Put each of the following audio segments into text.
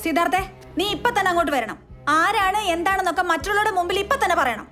സിദ്ധാർത്ഥേ, നീ ഇപ്പൊ തന്നെ അങ്ങോട്ട് വരണം. ആരാണ് എന്താണെന്നൊക്കെ മറ്റുള്ളവരുടെ മുമ്പിൽ ഇപ്പൊ തന്നെ പറയണം.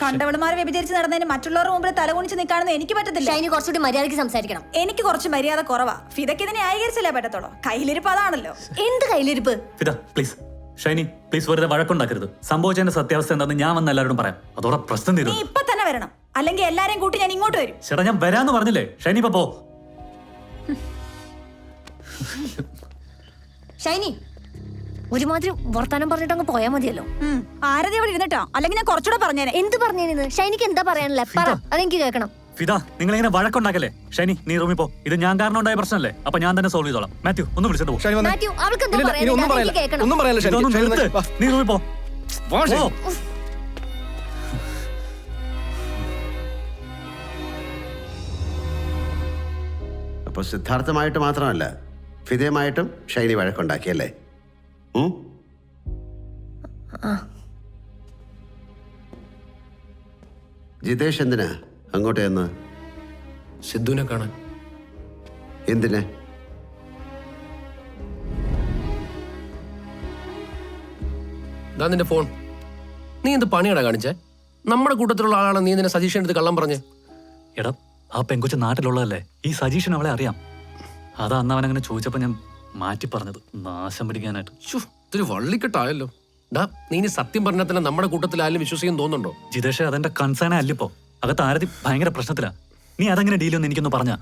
കണ്ടവളുമാരെ വ്യഭിചരിച്ച് നടന്നതിന് മറ്റുള്ളവരുടെ മുമ്പിൽ തലകുണിച്ച് നിൽക്കാണെന്ന് എനിക്ക് പറ്റത്തില്ല. ഷൈനി കുറച്ചുകൂടി മര്യാദയ്ക്ക് സംസാരിക്കണം. എനിക്ക് കുറച്ച് മര്യാദ കുറവാ. ഫിദയ്ക്ക് ഇതിനെ ന്യായീകരിച്ചല്ലേ പറ്റത്തുള്ളൂ. കയ്യിലിരിപ്പ് അതാണല്ലോ. എന്ത് കയ്യിലിരിപ്പ്? ഫിദ പ്ലീസ്, ഷൈനി പ്ലീസ്, വെറുതെ വഴക്കുണ്ടാക്കരുത്. സംഭവിച്ചതിന്റെ സത്യാവസ്ഥ എന്താണെന്ന് ഞാൻ വന്ന് എല്ലാവരോടും പറയാം. അതോടെ പ്രശ്നം നീ തീരും. ഇപ്പൊ തന്നെ വരണം, അല്ലെങ്കിൽ എല്ലാരെയും കൂട്ടി ഞാൻ ഇങ്ങോട്ട് വരും. ചേട്ടാ ഞാൻ വരാന്ന് പറഞ്ഞില്ലേ. ഷൈനി ഇപ്പൊ പോ. ഷൈനി ഒരുമാതിരി വർത്താനം പറഞ്ഞിട്ട് അങ്ങ് പോയാൽ മതിയല്ലോ. ആരതി അവിടെ ഇരുന്നിട്ടോ, അല്ലെങ്കിൽ ഞാൻ കുറച്ചുകൂടെ പറഞ്ഞേനെ. എന്ത് പറഞ്ഞേനിത്? ഷൈനിക്ക് എന്താ പറയാനല്ലേ? പറ, അതെനിക്ക് കേൾക്കണം. ഫിദ, നിങ്ങൾ ഇങ്ങനെ വഴക്കുണ്ടാക്കല്ലേ. ഷൈനി നീ റൂമിൽ പോ. ഇത് ഞാൻ കാരണം ഉണ്ടായ പ്രശ്നമല്ലേ. അപ്പൊ ഞാൻ തന്നെ സോൾവ് ചെയ്തോളാം. മാത്യു ഒന്ന് വിളിച്ചിട്ട് പോ. മാത്യു, അവൾക്ക് എന്തോ പറയാനില്ല, അതെനിക്ക് കേൾക്കണം. ഇതൊന്നും നിർത്ത്. നീ റൂമിൽ പോ. പോ. അപ്പോൾ സിദ്ധാർത്ഥമായിട്ട് മാത്രമല്ല ഫിദയുമായിട്ടും ഷൈനി വഴക്കുണ്ടാക്കിയല്ലേ? ജിതേഷ് എന്തിനാ അങ്ങോട്ട് ചെന്ന്? സിദ്ധുവിനെ കാണാൻ. എന്തിന്? ഇതാ നിന്റെ ഫോൺ. നീ എന്ത് പണിയാടാ കാണിച്ചേ? നമ്മുടെ കൂട്ടത്തിലുള്ള ആളാണ് നീ നിന്നെ സജീഷിന്റെ അടുത്ത് കള്ളം പറഞ്ഞേ. എടാ ആ പെങ്കൊച്ച് നാട്ടിലുള്ളതല്ലേ. ഈ സജീഷൻ അവളെ അറിയാം. അതാ അന്ന് അവനങ്ങനെ ചോദിച്ചപ്പോ ഞാൻ മാറ്റി പറഞ്ഞത്, നാശം പിടിക്കാനായിട്ട്. ഇതൊരു വള്ളിക്കെട്ടായല്ലോ. ഡാ നീ ഇനി സത്യം പറഞ്ഞാൽ തന്നെ നമ്മുടെ കൂട്ടത്തിൽ ആരും വിശ്വസിക്കാൻ തോന്നുന്നുണ്ടോ? ജിതേഷ് അതെന്റെ കൺസേണേ അല്ലിപ്പോ. അകത്ത് ആരതി ഭയങ്കര പ്രശ്നത്തിലാ. നീ അതെങ്ങനെ ഡീൽ ഒന്ന് എനിക്കൊന്ന് പറഞ്ഞാ.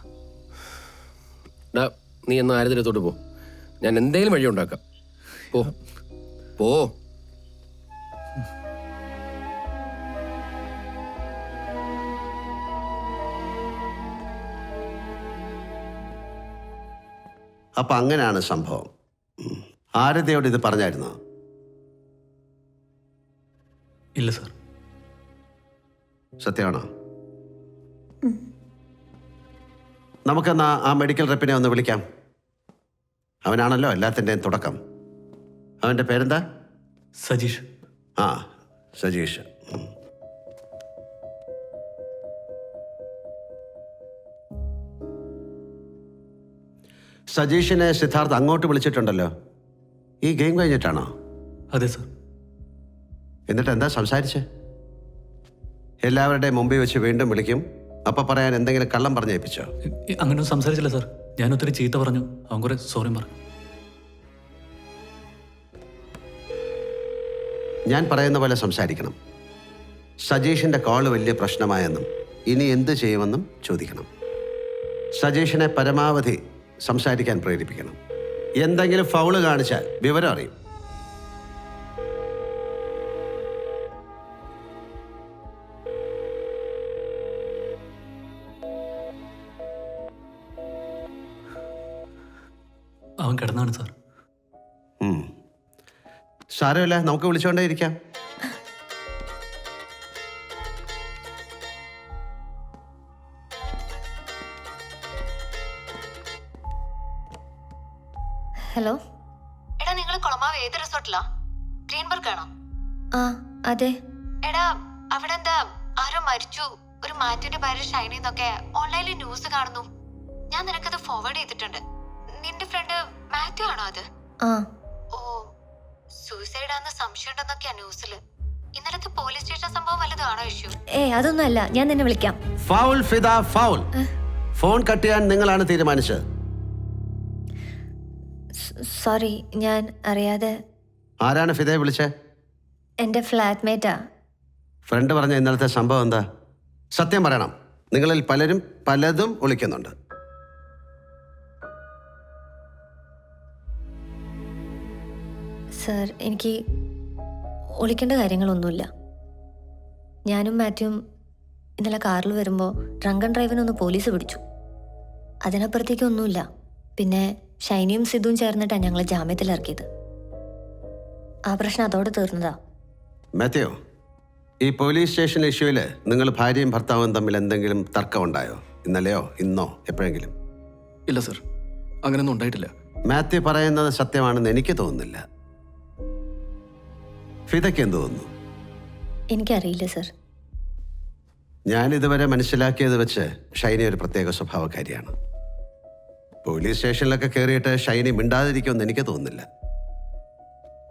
ഡാ നീ എന്നാ ആരതിനകത്തോട്ട് പോ. ഞാൻ എന്തേലും വഴി ഉണ്ടാക്കാം. പോ പോ. അപ്പൊ അങ്ങനെയാണ് സംഭവം. ആരതിയോട് ഇത് പറഞ്ഞായിരുന്നോ? ഇല്ല സാർ. സത്യമാണോ? നമുക്കെന്നാ ആ മെഡിക്കൽ റെപ്പിനെ ഒന്ന് വിളിക്കാം. അവനാണല്ലോ എല്ലാത്തിൻ്റെയും തുടക്കം. അവൻ്റെ പേരെന്താ? സജീഷ്. ആ സജീഷ്. സജീഷിനെ സിദ്ധാർത്ഥ് അങ്ങോട്ട് വിളിച്ചിട്ടുണ്ടല്ലോ. ഈ ഗെയിം കഴിഞ്ഞിട്ടാണോ? അതെ സാർ. എന്നിട്ട് എന്താ സംസാരിച്ചേ? എല്ലാവരുടെയും മുമ്പിൽ വെച്ച് വീണ്ടും വിളിക്കും, അപ്പൊ പറയാൻ എന്തെങ്കിലും കള്ളം പറഞ്ഞേൽപ്പിച്ചോ? അങ്ങനെയൊന്നും സംസാരിച്ചില്ല സാർ. ഞാൻ ഒത്തിരി ചീത്ത പറഞ്ഞു. അവൻ കുറെ സോറി പറഞ്ഞു. ഞാൻ പറയുന്ന പോലെ സംസാരിക്കണം. സജീഷിന്റെ കോള് വലിയ പ്രശ്നമായെന്നും ഇനി എന്ത് ചെയ്യുമെന്നും ചോദിക്കണം. സജീഷിനെ പരമാവധി സംസാരിക്കാൻ പ്രേരിപ്പിക്കണം. എന്തെങ്കിലും ഫൗള് കാണിച്ചാൽ വിവരം അറിയും. അവൻ കിടന്നാണ് സാർ. സാരമില്ല, നമുക്ക് വിളിച്ചുകൊണ്ടേ ഇരിക്കാം. ഹലോ. എടാ നിങ്ങൾ കൊളമാവ് ഏത് റിസോർട്ടിലാ? ഗ്രീൻബർഗ് ആണോ? ആ അതെ. എടാ അവിടെ എന്താ ആരോ മരിച്ചു, ഒരു മാറ്റുവിന്റെ പേര് ഷൈനി എന്നൊക്കെ ഓൺലൈനിൽ ന്യൂസ് കാണുന്നു. ഞാൻ നിനക്കത് ഫോർവേഡ് ചെയ്തിട്ടുണ്ട്. നിന്റെ ഫ്രണ്ട് മാത്യു ആണോ അത്? ആ. ഓ സൂസൈഡ് ആണെന്ന് സംശയം ഉണ്ടെന്നൊക്കെയാ ന്യൂസില്. ഇന്നലത്തെ പോലീസ് സ്റ്റേഷൻ സംഭവം വല്ലതാണോ ഇഷ്യൂ? അതൊന്നും അല്ല, ഞാൻ നിന്നെ വിളിക്കാം. Foul Fida, foul. Phone cut ചെയ്യാൻ നിങ്ങളാണ് തീരുമാനിച്ചത്. സോറി, ഞാൻ അറിയാതെ. ആരാണ് ഫിദയെ വിളിച്ചേ? എൻ്റെ ഫ്ലാറ്റ്മേറ്റാ. ഫ്രണ്ട് പറഞ്ഞ ഇന്നലത്തെ സംഭവം എന്താ? സത്യം പറയണം. നിങ്ങളിൽ പലരും പലതും ഒളിക്കുന്നുണ്ട്. സർ, എനിക്ക് ഒളിക്കേണ്ട കാര്യങ്ങളൊന്നുമില്ല. ഞാനും മാത്യുവും ഇന്നലെ കാറിൽ വരുമ്പോൾ ഡ്രങ്ക് ആൻഡ് ഡ്രൈവിനൊന്ന് പോലീസ് പിടിച്ചു. അതിനപ്പുറത്തേക്കൊന്നുമില്ല. പിന്നെ ഷൈനിയും സിദ്ധുവും ചേർന്നിട്ടാണ് ഞങ്ങളെ ജാമ്യത്തിലിറക്കിയത്. ആ പ്രശ്നം അതോടെ തീർന്നതാ. മാത്യു, ഈ പോലീസ് സ്റ്റേഷൻ ഇഷ്യൂവിൽ നിങ്ങൾ ഭാര്യയും ഭർത്താവും തമ്മിൽ എന്തെങ്കിലും തർക്കം ഉണ്ടായോ? ഇന്നലെയോ ഇന്നോ എപ്പോഴെങ്കിലും? ഇല്ല സർ, അങ്ങനെയൊന്നും ഉണ്ടായിട്ടില്ല. മാത്യു പറയുന്നത് സത്യമാണെന്ന് എനിക്ക് തോന്നുന്നില്ല. ഫിദയ്ക്ക് എന്ത് തോന്നുന്നു? എനിക്കറിയില്ല സർ. ഞാൻ ഇതുവരെ മനസ്സിലാക്കിയത് വെച്ച് ഷൈനി ഒരു പ്രത്യേക സ്വഭാവക്കാരിയാണ്. പോലീസ് സ്റ്റേഷനിലൊക്കെ കയറിയിട്ട് ഷൈനി മിണ്ടാതിരിക്കുമെന്ന് എനിക്ക് തോന്നുന്നില്ല.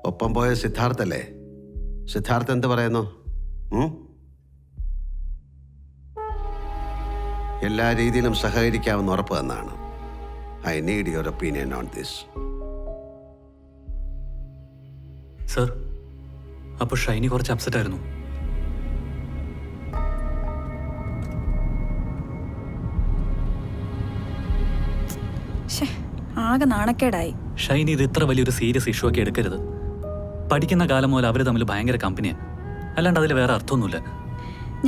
ഒപ്പം പോയ സിദ്ധാർത്ഥല്ലേ? സിദ്ധാർത്ഥ് എന്ത് പറയുന്നു? എല്ലാ രീതിയിലും സഹകരിക്കാമെന്ന് ഉറപ്പ് തന്നാണ്. I need your opinion on this. Sir, അപ്പോൾ ഷൈനി കുറച്ച് അപ്സെറ്റ് ആയിരുന്നു. ആകെ നാണക്കേടായി. ഷൈനി ഇത് ഇത്ര വലിയൊരു സീരിയസ് ഇഷ്യൂ ഒക്കെ എടുക്കരുത്. പഠിക്കുന്ന കാലം മുതൽ അവർ തമ്മിൽ ഭയങ്കര കമ്പനിയാണ്, അല്ലാണ്ട് അതിൽ വേറെ അർത്ഥമൊന്നുമില്ല.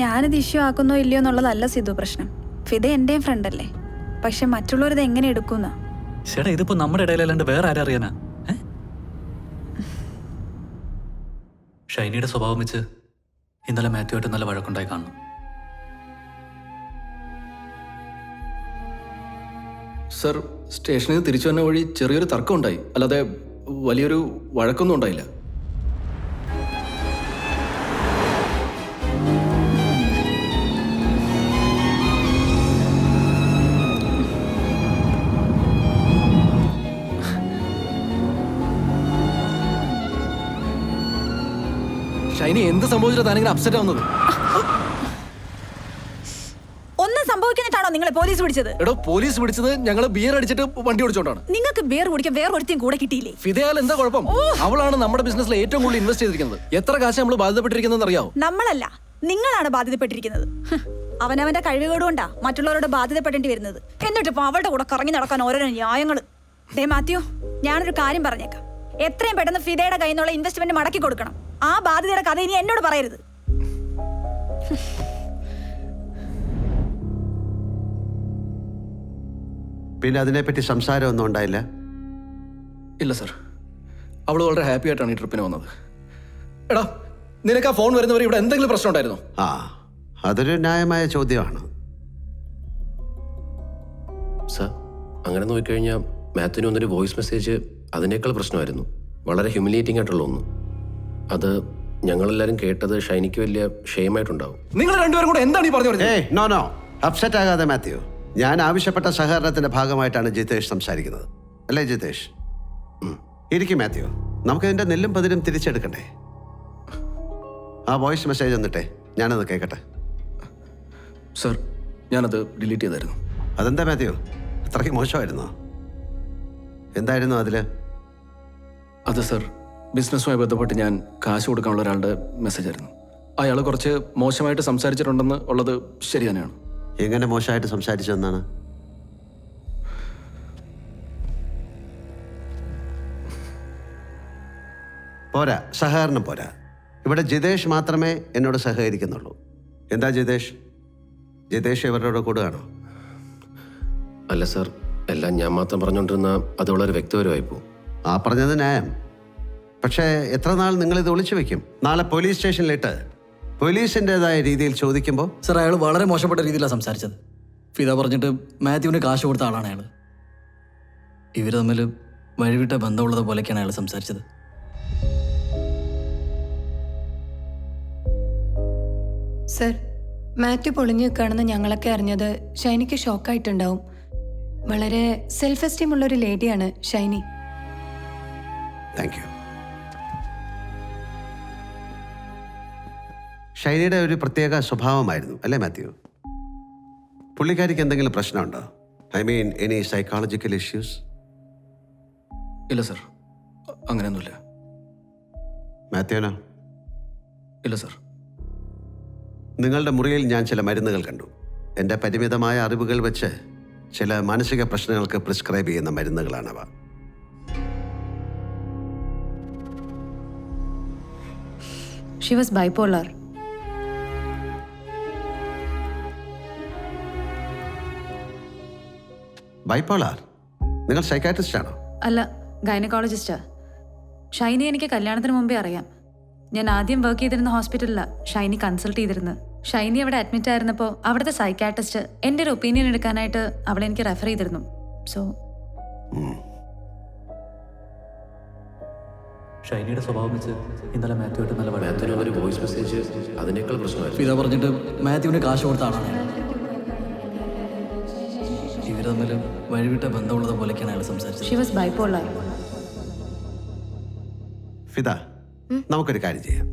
ഞാനിത് ഇഷ്യൂ ആക്കുന്നോ ഇല്ലയോ എന്നുള്ളതല്ല സിധു പ്രശ്നം. ഫിദ എന്റെയും ഫ്രണ്ട് അല്ലേ. പക്ഷെ മറ്റുള്ളവരിത് എങ്ങനെ എടുക്കുന്ന? ചേട്ടാ, ഇതിപ്പോ നമ്മുടെ ഇടയിലല്ലാണ്ട് വേറെ ആരും അറിയാനാ? ഷൈനിയുടെ സ്വഭാവം വെച്ച് ഇന്നലെ മാത്യുവായിട്ട് നല്ല വഴക്കുണ്ടായി കാണണം. സർ, സ്റ്റേഷനിൽ നിന്ന് തിരിച്ചു വന്ന വഴി ചെറിയൊരു തർക്കം ഉണ്ടായി, അല്ലാതെ വലിയൊരു വഴക്കൊന്നും ഉണ്ടായില്ല. ഷൈനി, എന്ത് സംഭവിച്ചിട്ട് താനിങ്ങനെ അപ്സെറ്റ് ആവുന്നത്? ഒന്നും സംഭവിക്കുന്നിട്ടാണോ നിങ്ങളെ പോലീസ് പിടിച്ചത്? എടോ, പോലീസ് പിടിച്ചത് ഞങ്ങൾ ബിയർ അടിച്ചിട്ട് വണ്ടി ഓടിച്ചോണ്ടാണ്. നിങ്ങൾക്ക് ബിയർ കുടിക്കാൻ വേറെ ഒരുത്തിയും കൂടെ കിട്ടിയില്ലേ? ഫിദയാൽ എന്താ കുഴപ്പം? അവളാണ് നമ്മുടെ ബിസിനസ്സിൽ ഏറ്റവും കൂടുതൽ ഇൻവെസ്റ്റ് ചെയ്തിരിക്കുന്നത്. എത്ര കാശ് നമ്മൾ ബാധ്യപ്പെട്ടിരിക്കുന്നത് അറിയാവോ? നമ്മളല്ല, നിങ്ങളാണ് ബാധ്യതപ്പെട്ടിരിക്കുന്നത്. അവനവന്റെ കഴിവുകേട് കൊണ്ടാ മറ്റുള്ളവരോട് ബാധ്യതപ്പെടേണ്ടി വരുന്നത്. എന്നിട്ടിപ്പോ അവളുടെ കൂടെ കറങ്ങി നടക്കാൻ ഓരോരോ ന്യായങ്ങള്. ദേ മാത്യു, ഞാനൊരു കാര്യം പറഞ്ഞേക്കാം. എത്രയും പെട്ടെന്ന് ഫിദയുടെ കയ്യിൽ നിന്നുള്ള ഇൻവെസ്റ്റ്മെന്റ് മടക്കി കൊടുക്കണം. ആ ബാധ്യതയുടെ കഥ ഇനി എന്നോട് പറയരുത്. പിന്നെ അതിനെപ്പറ്റി സംസാരമൊന്നും ഉണ്ടായില്ല? ഇല്ല സർ, അവൾ വളരെ ഹാപ്പി ആയിട്ടാണ് ഈ ട്രിപ്പിന് വന്നത്. എടാ, നിനക്ക് ആ ഫോൺ വരുന്നവരെ ഇവിടെ എന്തെങ്കിലും പ്രശ്നം ഉണ്ടായിരുന്നോ? ആ, അതൊരു ന്യായമായ ചോദ്യമാണ്. സർ, അങ്ങനെ നോക്കിക്കഴിഞ്ഞാൽ മാത്യുവിന് വന്നൊരു വോയിസ് മെസ്സേജ് അതിനേക്കാൾ പ്രശ്നമായിരുന്നു. വളരെ ഹ്യൂമിലിയേറ്റിംഗ് ആയിട്ടുള്ള ഒന്ന്. അത് ഞങ്ങളെല്ലാവരും കേട്ടത് ഷൈനിക്ക് വലിയ ഷെയിമായിട്ടുണ്ടാവും. നിങ്ങൾ രണ്ടുപേരും കൂടെ എന്താണ് ഈ പറഞ്ഞു? ഏയ്, നോ നോ, അപ്സെറ്റ് ആകാതെ മാത്യു. ഞാൻ ആവശ്യപ്പെട്ട സഹകരണത്തിന്റെ ഭാഗമായിട്ടാണ് ജിതേഷ് സംസാരിക്കുന്നത്. അല്ലേ ജിതേഷ്? ഇരിക്കും മാത്യു, നമുക്കിതിന്റെ നെല്ലും പതിരും തിരിച്ചെടുക്കണ്ടേ? ആ വോയിസ് മെസ്സേജ് എന്നിട്ടേ ഞാനത് കേൾക്കട്ടെ. സർ, ഞാനത് ഡിലീറ്റ് ചെയ്തായിരുന്നു. അതെന്താ മാത്യു, അത്രയ്ക്ക് മോശമായിരുന്നോ? എന്തായിരുന്നു അതില്? അത് സർ, ബിസിനസ്സുമായി ബന്ധപ്പെട്ട് ഞാൻ കാശ് കൊടുക്കാനുള്ള ഒരാളുടെ മെസ്സേജ് ആയിരുന്നു. അയാൾ കുറച്ച് മോശമായിട്ട് സംസാരിച്ചിട്ടുണ്ടെന്ന് ഉള്ളത് ശരി തന്നെയാണ്. എങ്ങനെ മോശമായിട്ട് സംസാരിച്ചതെന്നാണ്? പോരാ, സഹകരണം പോരാ. ഇവിടെ ജിതേഷ് മാത്രമേ എന്നോട് സഹകരിക്കുന്നുള്ളൂ. എന്താ ജിതേഷ്? ജിതേഷ് ഇവരുടെ കൂടുകയാണോ? അല്ല സർ, എല്ലാം ഞാൻ മാത്രം പറഞ്ഞുകൊണ്ടിരുന്ന അത് വളരെ വ്യക്തിപരമായി പോകും. ആ പറഞ്ഞത് ന്യായം. പക്ഷേ എത്ര നാൾ നിങ്ങളിത് ഒളിച്ചു വെക്കും? നാളെ പോലീസ് സ്റ്റേഷനിലിട്ട് പോലീസിൻ്റെതായ രീതിയിൽ ചോദിക്കുമ്പോൾ? സർ, അയാൾ വളരെ മോശപ്പെട്ട രീതിയിലാണ് സംസാരിച്ചത്. ഫിദ പറഞ്ഞിട്ട് മാത്യുവിന് കാശ് കൊടുത്ത ആളാണ് അയാൾ. ഇവർ തമ്മിൽ വഴിവിട്ട ബന്ധമുള്ളത് പോലെയൊക്കെയാണ് അയാൾ സംസാരിച്ചത്. സർ, മാത്യു പൊളിഞ്ഞു നിൽക്കുകയാണെന്ന് ഞങ്ങളൊക്കെ അറിഞ്ഞത് ഷൈനിക്ക് ഷോക്കായിട്ടുണ്ടാവും. വളരെ സെൽഫ് എസ്റ്റീം ഉള്ളൊരു ലേഡിയാണ് ഷൈനി. Thank you. ഷൈനിയുടെ ഒരു പ്രത്യേക സ്വഭാവമായിരുന്നു അല്ലേ മാത്യു? പുള്ളിക്കാരിക്ക് എന്തെങ്കിലും പ്രശ്നമുണ്ടോ? I mean any psychological issues? ഇല്ല സർ, അങ്ങനെയൊന്നുമില്ല. മാത്യുവിനോ? ഇല്ല സർ. നിങ്ങളുടെ മുറിയിൽ ഞാൻ ചില മരുന്നുകൾ കണ്ടു. എൻ്റെ പരിമിതമായ അറിവുകൾ വെച്ച് ചില മാനസിക പ്രശ്നങ്ങൾക്ക് പ്രിസ്ക്രൈബ് ചെയ്യുന്ന മരുന്നുകളാണവ. She was bipolar. ബൈപോളാർ? നിങ്ങൾ സൈക്കാട്രിസ്റ്റ് ആണോ? അല്ല, ഗൈനക്കോളജിസ്റ്റാ. ഷൈനി എനിക്ക് കല്യാണത്തിന് മുമ്പേ അറിയാം. ഞാൻ ആദ്യം വർക്ക് ചെയ്തിരുന്ന ഹോസ്പിറ്റലിലാണ് ഷൈനി കൺസൾട്ട് ചെയ്തിരുന്നത്. ഷൈനി അവിടെ അഡ്മിറ്റ് ആയിരുന്നപ്പോൾ അവിടുത്തെ സൈക്കാട്രിസ്റ്റ് എൻ്റെ ഒരു ഒപ്പീനിയൻ എടുക്കാനായിട്ട് അവളെ എനിക്ക് റെഫർ ചെയ്തിരുന്നു. സോ ഷൈനിയുടെ സ്വഭാവം വെച്ച് ഇന്നലെ മാത്യുവായിട്ട് നല്ല മാത്യുവിന് വോയിസ് മെസ്സേജ് അതിനേക്കാൾ പ്രശ്നമായിരുന്നു. ഫിദ പറഞ്ഞിട്ട് മാത്യുവിന് കാശ് കൊടുത്ത ആളാണ് അയാൾ. ഇവർ തമ്മിൽ വഴിവിട്ട ബന്ധമുള്ളത് പോലെയൊക്കെയാണ് അയാൾ സംസാരിച്ചത്. Xi was bipolar. ഫിദ നമുക്കൊരു കാര്യം ചെയ്യാം.